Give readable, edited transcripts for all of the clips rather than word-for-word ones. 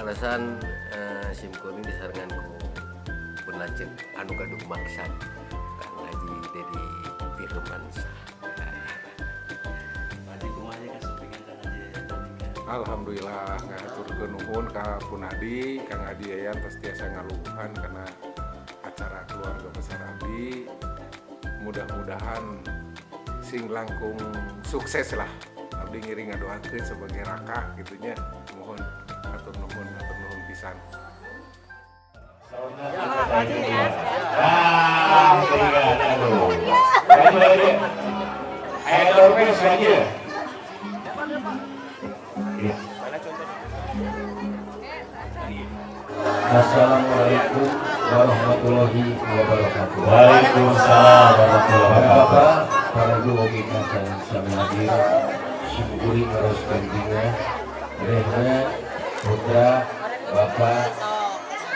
alasan sim kuning disarangan ku pun lanjut anu gaduh maksan Kang Haji Dedi Firmansyah. Haji kumaha kasupingan Kang Haji Dedi? Alhamdulillah ngaturkeun nuhun ka Punadi, Kang Adi Yayan pasti asa ngaluhuhan karena acara keluarga besar Abdi. Mudah-mudahan sing langkung sukses lah. Abdi ngiring ngadoakeun sebagai raka gitunya. Mohon atur nuhun pisan. Assalamualaikum warahmatullahi wabarakatuh. Waalaikumsalam warahmatullahi wabarakatuh. Para guru kita sayang sami hadir, syukuri terus gantinya, rehna, putra, bapak,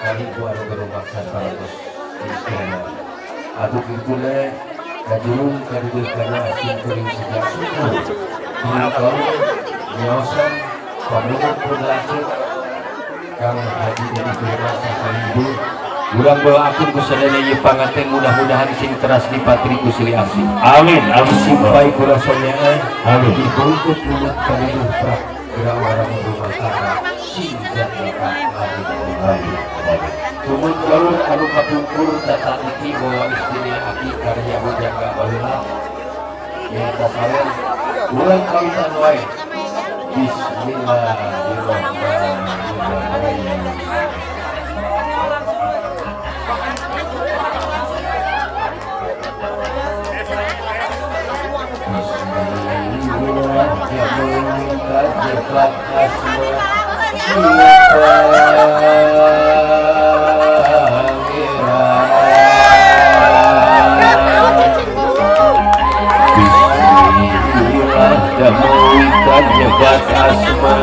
kali ku anu berumaksan paratus istana. Aduk ikule, kajulung kaduduh kana asin kuring sejak subuh. Hilkau, nyosan, pamungut pun lanjut, Kang Haji Dedi Firmansyah Kalibu. Urang doakeun ku sadaya ieu panganten mudah-mudahan sing teras dipatri ku Sri Asih. Amin, amin. Simpai ku rasonyaan, amin. Dibungkut umat kaliduh prak gerak warang rumah tangga sing jataka amin. Tumut jalur anu kapungkur datang iki bawa istrinya aki karya bujaga baheula. Nyata salen urang kawitan wae. Bismillahirrahmanirrahim. Nyebat asma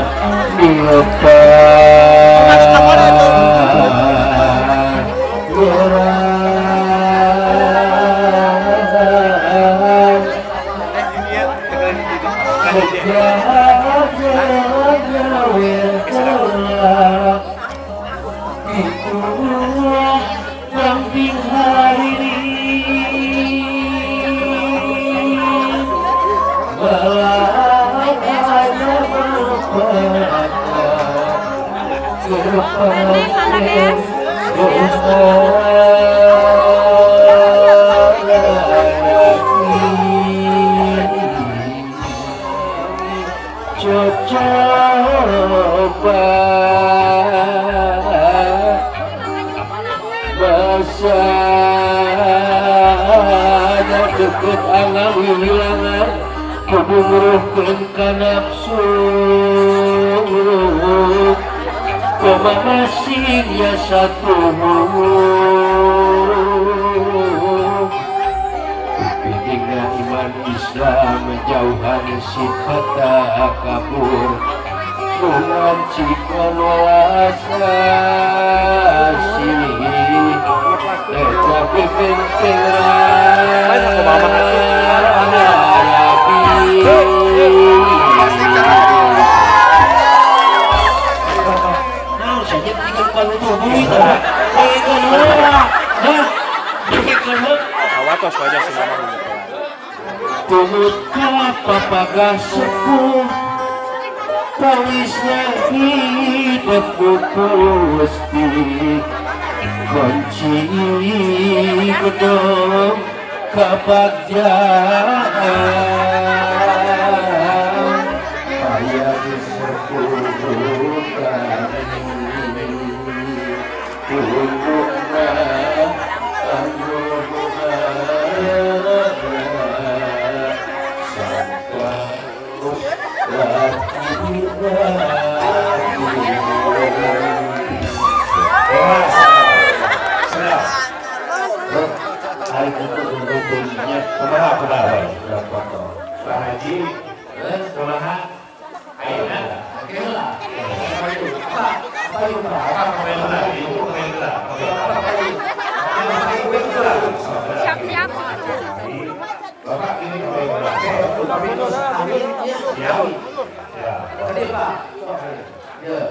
deket angan wilangan kubumuruhkeun ka nafsu pemanasin ya satu pitingna iman Islam menjauhan sifat kabur nuhan cikon walasasi eta Awatos wajah si mama tumut ka papaga sepuh tawisnya hidup Gusti kunci gedung kebahagiaan ayah disebutkan untuknya hari itu dulunya kumaha kumaha Pak Haji kumaha ayeuna kela apa itu siap-siap Bapak ini minus amin ya. Tadi Pak. Ya.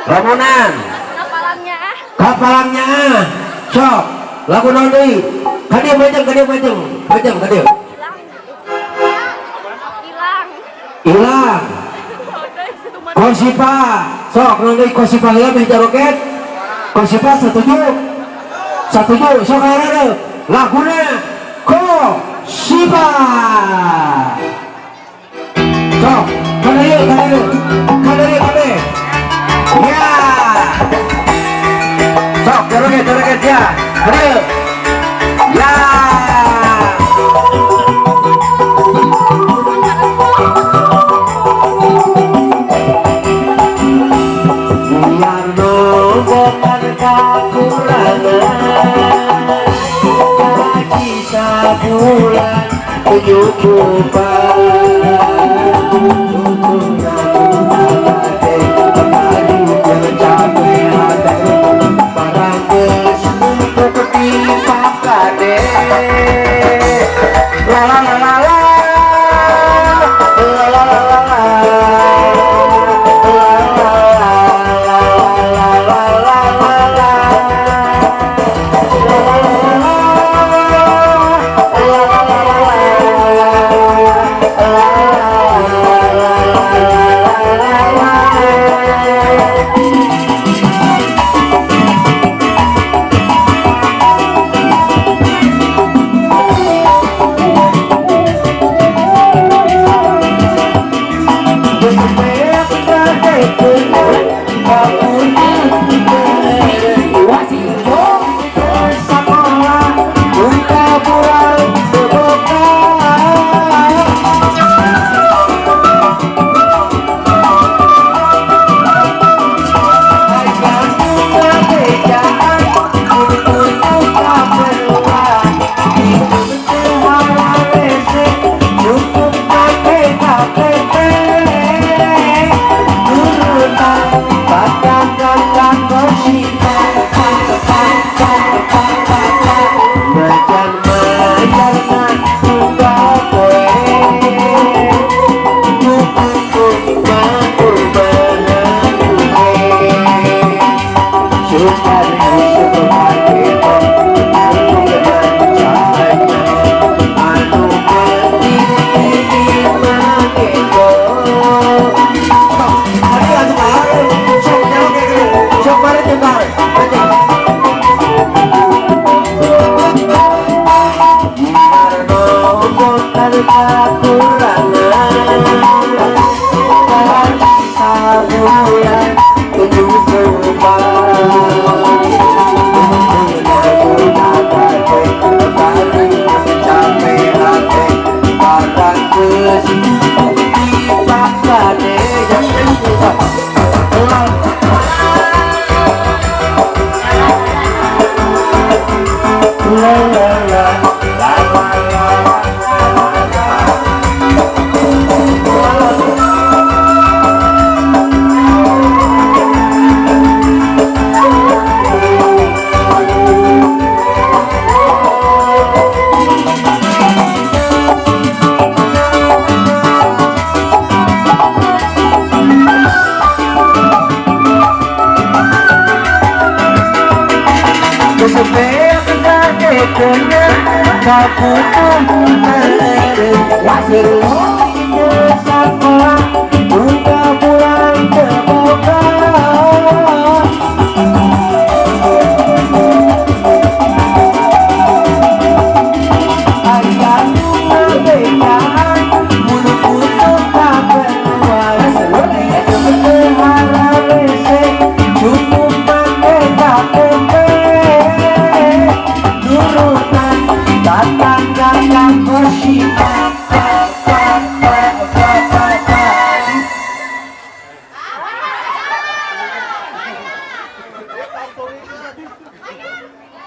Lamunan kapalangnya sok lagu nanti kadia bajeng hilang Kosipa sok nanti Kosipa hilang meja roket Kosipa setuju sok ada lagunya Kosipa sok kadari ya sok joget ya ayo ya biar nombor kekurangan gaji sabulan 70 la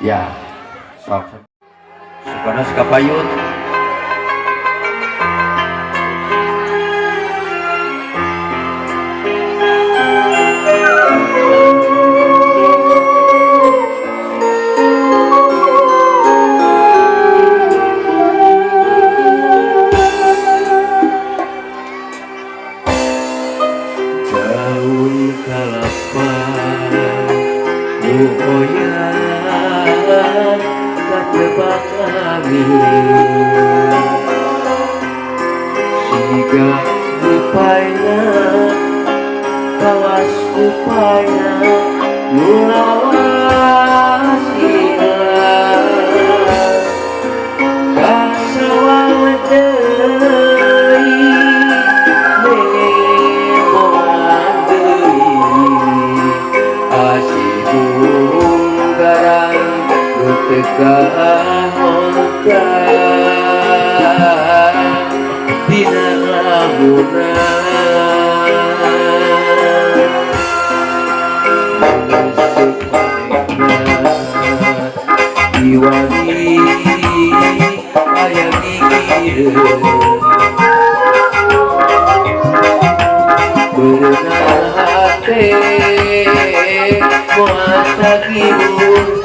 Ya, sok. Sukana sekapayut. Daun kalapa oyan katebak angin siga upayna kawas upayna mulawasina kasawang deui nemoan deui asibung garang tekahonka dina lamunan diwali ayang gigireun berenang hate moal sakieu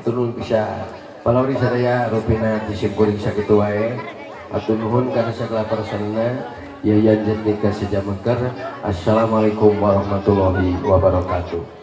Atur bisa palawri sadaya rupina disimkuring sakitu wae. Atur nuhun kana sagala parasana yayan jendika sejamengker. Assalamualaikum warahmatullahi wabarakatuh.